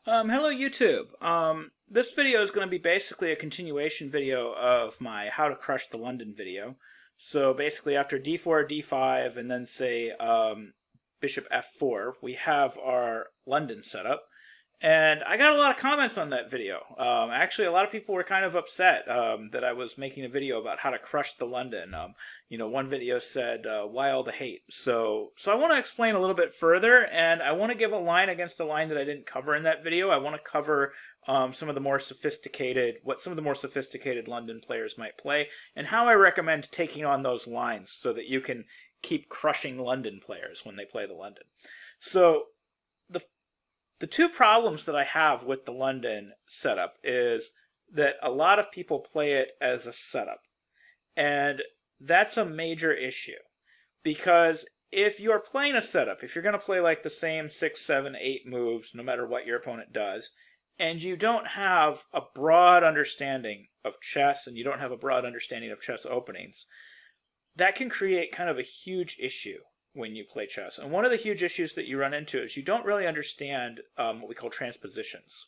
Hello YouTube. This video is going to be basically a continuation video of my How to Crush the London video. So basically after d4, d5, and then say bishop f4, we have our London setup. And I got a lot of comments on that video. Actually, a lot of people were kind of upset that I was making a video about how to crush the London. One video said, "Why all the hate?" So I want to explain a little bit further, and I want to give a line against a line that I didn't cover in that video. I want to cover what some of the more sophisticated London players might play, and how I recommend taking on those lines so that you can keep crushing London players when they play the London. So the two problems that I have with the London setup is that a lot of people play it as a setup. And that's a major issue. Because if you're playing a setup, if you're going to play like the same 6, 7, 8 moves, no matter what your opponent does, and you don't have a broad understanding of chess, and you don't have a broad understanding of chess openings, that can create kind of a huge issue when you play chess. And one of the huge issues that you run into is you don't really understand what we call transpositions.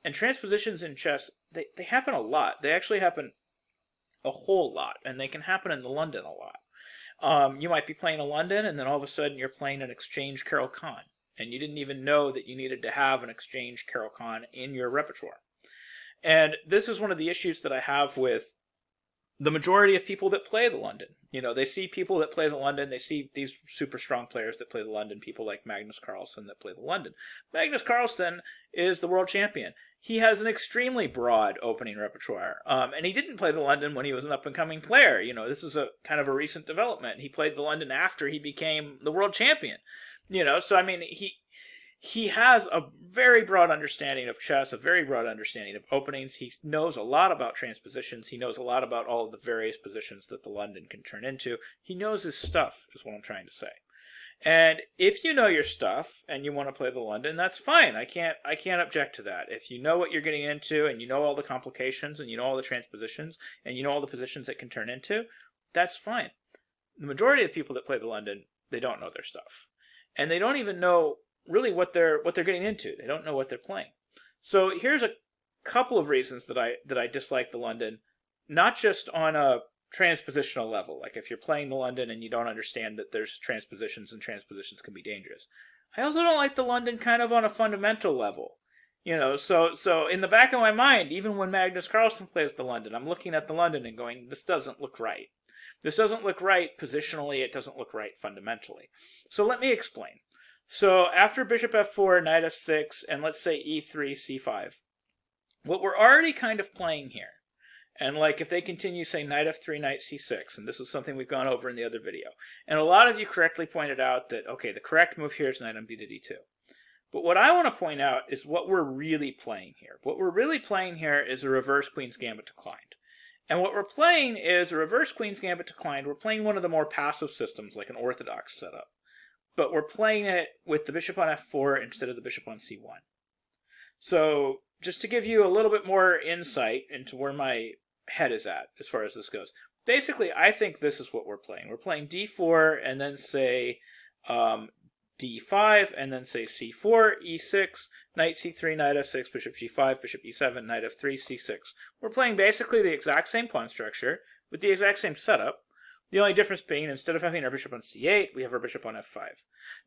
And transpositions in chess, they happen a lot. They actually happen a whole lot, and they can happen in the London a lot. You might be playing a London, and then all of a sudden you're playing an exchange Caro-Kann, and you didn't even know that you needed to have an exchange Caro-Kann in your repertoire. And this is one of the issues that I have with the majority of people that play the London. They see people that play the London, they see these super strong players that play the London, people like Magnus Carlsen that play the London. Magnus Carlsen is the world champion. He has an extremely broad opening repertoire, and he didn't play the London when he was an up-and-coming player. This is a kind of a recent development. He played the London after he became the world champion. So I mean, he has a very broad understanding of chess, a very broad understanding of openings. He knows a lot about transpositions. He knows a lot about all of the various positions that the London can turn into. He knows his stuff, is what I'm trying to say. And if you know your stuff and you want to play the London, that's fine. I can't object to that. If you know what you're getting into and you know all the complications and you know all the transpositions and you know all the positions it can turn into, that's fine. The majority of the people that play the London, they don't know their stuff. And they don't even know really what they're getting into. They don't know what they're playing. So here's a couple of reasons that I dislike the London, not just on a transpositional level, like if you're playing the London and you don't understand that there's transpositions and transpositions can be dangerous. I also don't like the London kind of on a fundamental level. So in the back of my mind, even when Magnus Carlsen plays the London, I'm looking at the London and going, this doesn't look right. This doesn't look right positionally, it doesn't look right fundamentally. So let me explain. So after bishop f4, knight f6, and let's say e3, c5, what we're already kind of playing here, and like if they continue, say knight f3, knight c6, and this is something we've gone over in the other video, and a lot of you correctly pointed out that, okay, the correct move here is knight on b to d2. But what I want to point out is what we're really playing here. What we're really playing here is a reverse Queen's Gambit declined. And what we're playing is a reverse Queen's Gambit declined. We're playing one of the more passive systems, like an orthodox setup. But we're playing it with the bishop on f4 instead of the bishop on c1. So just to give you a little bit more insight into where my head is at as far as this goes. Basically, I think this is what we're playing. We're playing d4 and then say d5 and then say c4, e6, knight c3, knight f6, bishop g5, bishop e7, knight f3, c6. We're playing basically the exact same pawn structure with the exact same setup. The only difference being, instead of having our bishop on c8, we have our bishop on f5.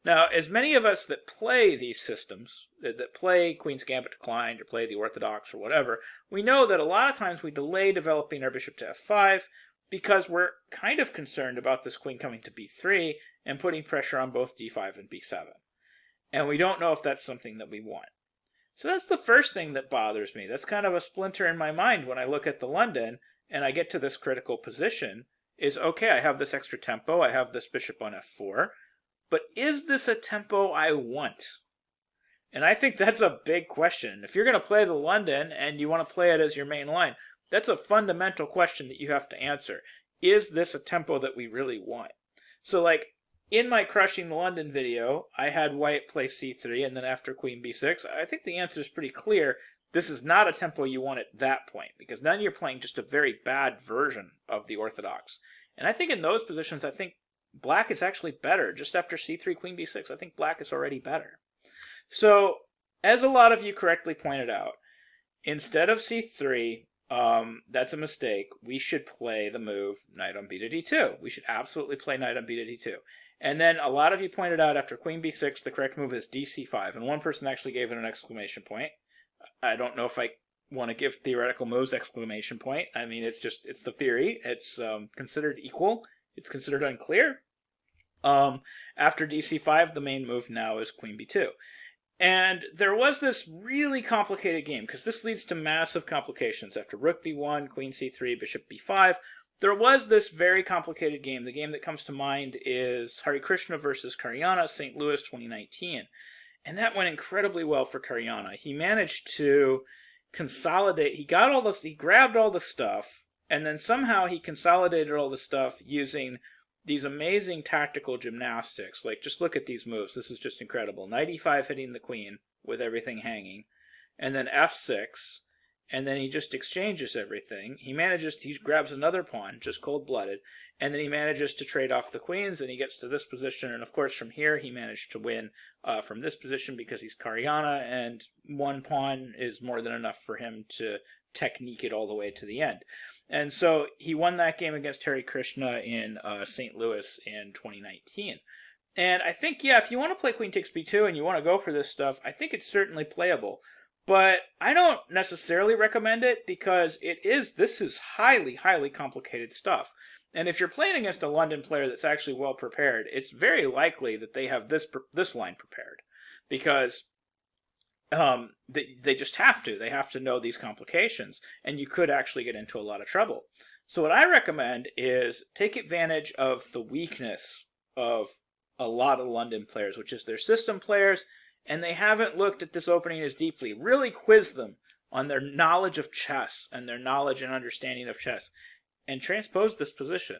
Now, as many of us that play these systems, that play Queen's Gambit declined, or play the Orthodox, or whatever, we know that a lot of times we delay developing our bishop to f5 because we're kind of concerned about this queen coming to b3 and putting pressure on both d5 and b7. And we don't know if that's something that we want. So that's the first thing that bothers me. That's kind of a splinter in my mind when I look at the London and I get to this critical position. Is, okay, I have this extra tempo, I have this bishop on f4, but is this a tempo I want? And I think that's a big question. If you're going to play the London and you want to play it as your main line, that's a fundamental question that you have to answer. Is this a tempo that we really want? So like, in my Crushing the London video, I had white play c3 and then after queen b6. I think the answer is pretty clear. This is not a tempo you want at that point, because then you're playing just a very bad version of the Orthodox. And I think in those positions, I think black is actually better. Just after c3, queen b6, I think black is already better. So as a lot of you correctly pointed out, instead of c3, that's a mistake. We should play the move knight on b to d2. We should absolutely play knight on b to d2. And then a lot of you pointed out after queen b6, the correct move is dc5. And one person actually gave it an exclamation point. I don't know if I want to give theoretical moves exclamation point. I mean, it's the theory. It's considered equal. It's considered unclear. After dc5, the main move now is queen b2. And there was this really complicated game, because this leads to massive complications. After rook b1, queen c3, bishop b5, there was this very complicated game. The game that comes to mind is Hare Krishna versus Karyana, St. Louis 2019. And that went incredibly well for Karyana. He managed to consolidate, he grabbed all the stuff, and then somehow he consolidated all the stuff using these amazing tactical gymnastics. Like, just look at these moves. This is just incredible. Knight e5 hitting the queen with everything hanging. And then f6. And then he just exchanges everything. He grabs another pawn, just cold-blooded. And then he manages to trade off the queens, and he gets to this position. And of course, from here, he managed to win from this position because he's Karyana, and one pawn is more than enough for him to technique it all the way to the end. And so he won that game against Hare Krishna in St. Louis in 2019. And I think, yeah, if you want to play queen takes b2 and you want to go for this stuff, I think it's certainly playable. But I don't necessarily recommend it because this is highly, highly complicated stuff. And if you're playing against a London player that's actually well prepared, it's very likely that they have this line prepared. Because they just have to. They have to know these complications, and you could actually get into a lot of trouble. So what I recommend is take advantage of the weakness of a lot of London players, which is they're system players, and they haven't looked at this opening as deeply. Really quiz them on their knowledge of chess and their knowledge and understanding of chess, and transpose this position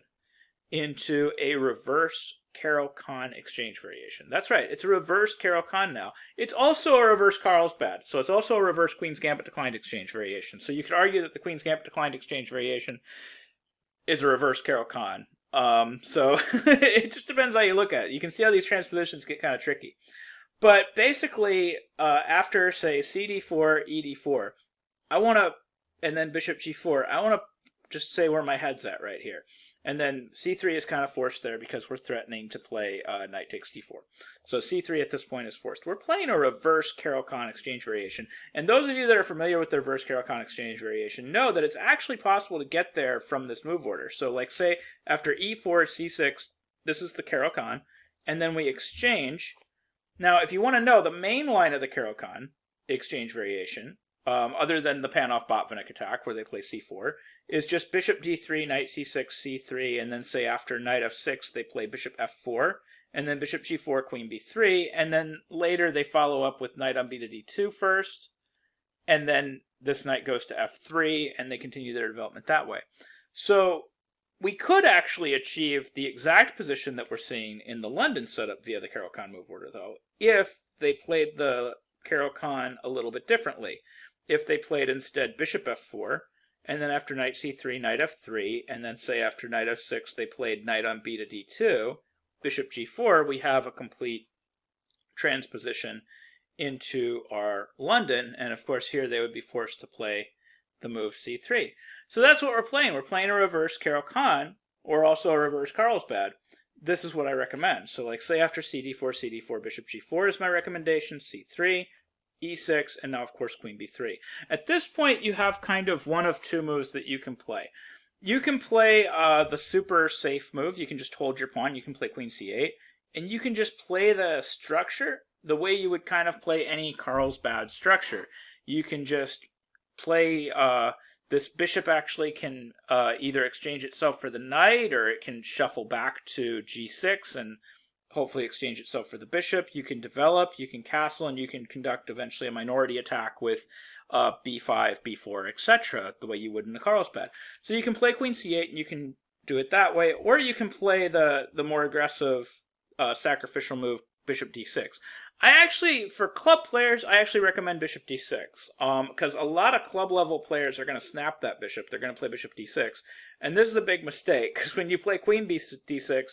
into a reverse Caro-Kann exchange variation. That's right, it's a reverse Caro-Kann now. It's also a reverse Carlsbad, so it's also a reverse Queen's Gambit declined exchange variation. So you could argue that the Queen's Gambit declined exchange variation is a reverse Caro-Kann. So it just depends how you look at it. You can see how these transpositions get kind of tricky. But basically, after, say, cd4, ed4, and then bishop g4, I want to just say where my head's at right here. And then c3 is kind of forced there because we're threatening to play knight takes d4. So c3 at this point is forced. We're playing a reverse Caro-Kann exchange variation. And those of you that are familiar with the reverse Caro-Kann exchange variation know that it's actually possible to get there from this move order. So like say after e4, c6, this is the Caro-Kann, and then we exchange. Now if you want to know the main line of the Caro-Kann exchange variation, other than the Panov-Botvinnik attack where they play c4, is just bishop d3, knight c6, c3, and then say after knight f6 they play bishop f4, and then bishop g4, queen b3, and then later they follow up with knight on b to d2 first, and then this knight goes to f3, and they continue their development that way. So we could actually achieve the exact position that we're seeing in the London setup via the Caro-Kann move order, though, if they played the Caro-Kann a little bit differently. If they played instead bishop f4, and then after knight c3, knight f3, and then say after knight f6 they played knight on b to d2, bishop g4, we have a complete transposition into our London, and of course here they would be forced to play the move c3. So that's what we're playing. We're playing a reverse Caro-Kann, or also a reverse Carlsbad. This is what I recommend. So like say after cd4, bishop g4 is my recommendation, c3, e6, and now of course queen b3. At this point you have kind of one of two moves that you can play. You can play the super safe move. You can just hold your pawn. You can play queen c8, and you can just play the structure the way you would kind of play any Carlsbad structure. You can just play this bishop actually can either exchange itself for the knight, or it can shuffle back to g6 and hopefully exchange itself for the bishop. You can develop, you can castle, and you can conduct eventually a minority attack with b5, b4, etc., the way you would in the Carlsbad. So you can play queen c8, and you can do it that way, or you can play the more aggressive sacrificial move, bishop d6. For club players, I actually recommend bishop d6, because a lot of club level players are going to snap that bishop. They're going to play bishop d6, and this is a big mistake, because when you play queen d6,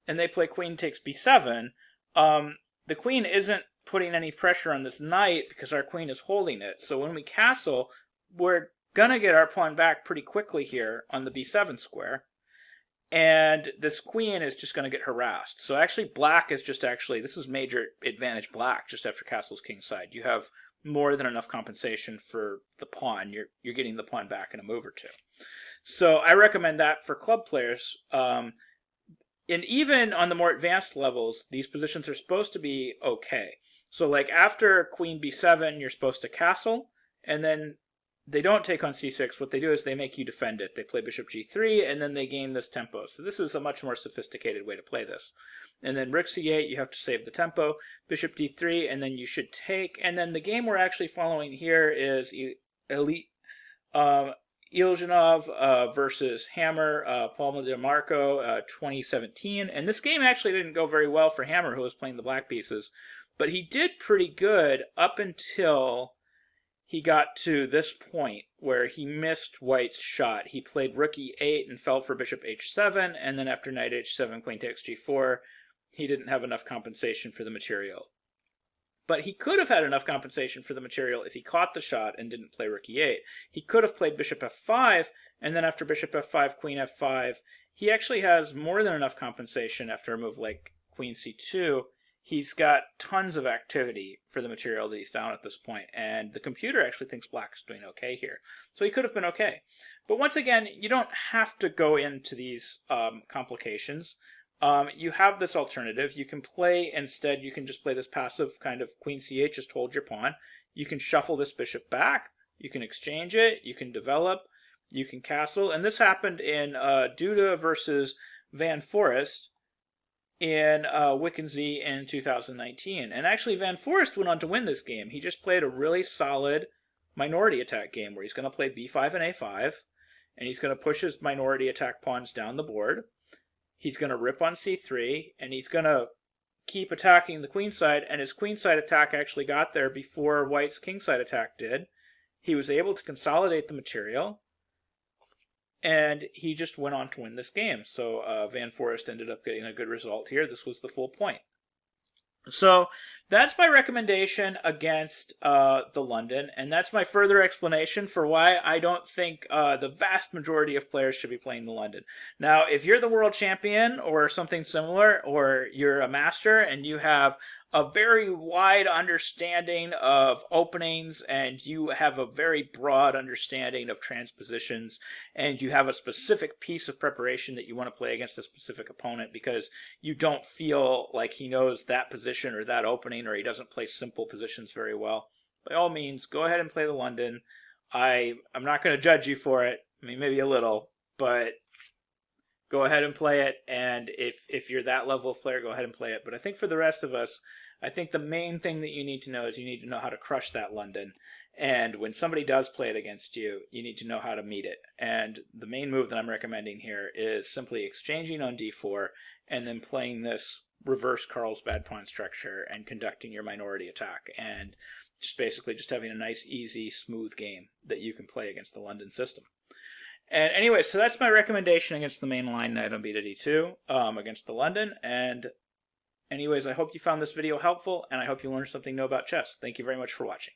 and they play queen takes b7, the queen isn't putting any pressure on this knight because our queen is holding it. So when we castle, we're gonna get our pawn back pretty quickly here on the b7 square. And this queen is just going to get harassed. So actually black is just this is major advantage black just after castle's kingside. You have more than enough compensation for the pawn. You're getting the pawn back in a move or two. So I recommend that for club players. And even on the more advanced levels, these positions are supposed to be okay. So like after queen b7, you're supposed to castle, and then they don't take on c6. What they do is they make you defend it. They play bishop g3, and then they gain this tempo. So this is a much more sophisticated way to play this. And then rook c8, you have to save the tempo. Bishop d3, and then you should take. And then the game we're actually following here is Iljanov versus Hammer, Palma de Marco, 2017. And this game actually didn't go very well for Hammer, who was playing the black pieces. But he did pretty good up until he got to this point where he missed white's shot. He played rook e8 and fell for bishop h7, and then after knight h7, queen takes g4, he didn't have enough compensation for the material. But he could have had enough compensation for the material if he caught the shot and didn't play rook e8. He could have played bishop f5, and then after bishop f5, queen f5, he actually has more than enough compensation after a move like queen c2. He's got tons of activity for the material that he's down at this point, and the computer actually thinks black is doing okay here. So he could have been okay. But once again, you don't have to go into these complications. You have this alternative. You can play, instead, you can just play this passive kind of queen c8, just hold your pawn. You can shuffle this bishop back. You can exchange it. You can develop. You can castle. And this happened in Duda versus Van Forest in Wickensee in 2019. And actually, Van Forest went on to win this game. He just played a really solid minority attack game where he's going to play b5 and a5, and he's going to push his minority attack pawns down the board. He's going to rip on c3, and he's going to keep attacking the queenside, and his queenside attack actually got there before white's kingside attack did. He was able to consolidate the material, and he just went on to win this game. So Van Forest ended up getting a good result here. This was the full point. So that's my recommendation against the London, and that's my further explanation for why I don't think the vast majority of players should be playing the London. Now, if you're the world champion or something similar, or you're a master and you have a very wide understanding of openings, and you have a very broad understanding of transpositions, and you have a specific piece of preparation that you want to play against a specific opponent because you don't feel like he knows that position or that opening, or he doesn't play simple positions very well, by all means, go ahead and play the London. I'm not going to judge you for it. I mean, maybe a little, but go ahead and play it, and if you're that level of player, go ahead and play it. But I think for the rest of us, I think the main thing that you need to know is you need to know how to crush that London. And when somebody does play it against you, you need to know how to meet it. And the main move that I'm recommending here is simply exchanging on d4 and then playing this reverse Carlsbad pawn structure and conducting your minority attack. And just basically just having a nice, easy, smooth game that you can play against the London system. And anyway, so that's my recommendation against the main line knight on b to d2 against the London. And anyways, I hope you found this video helpful, and I hope you learned something new about chess. Thank you very much for watching.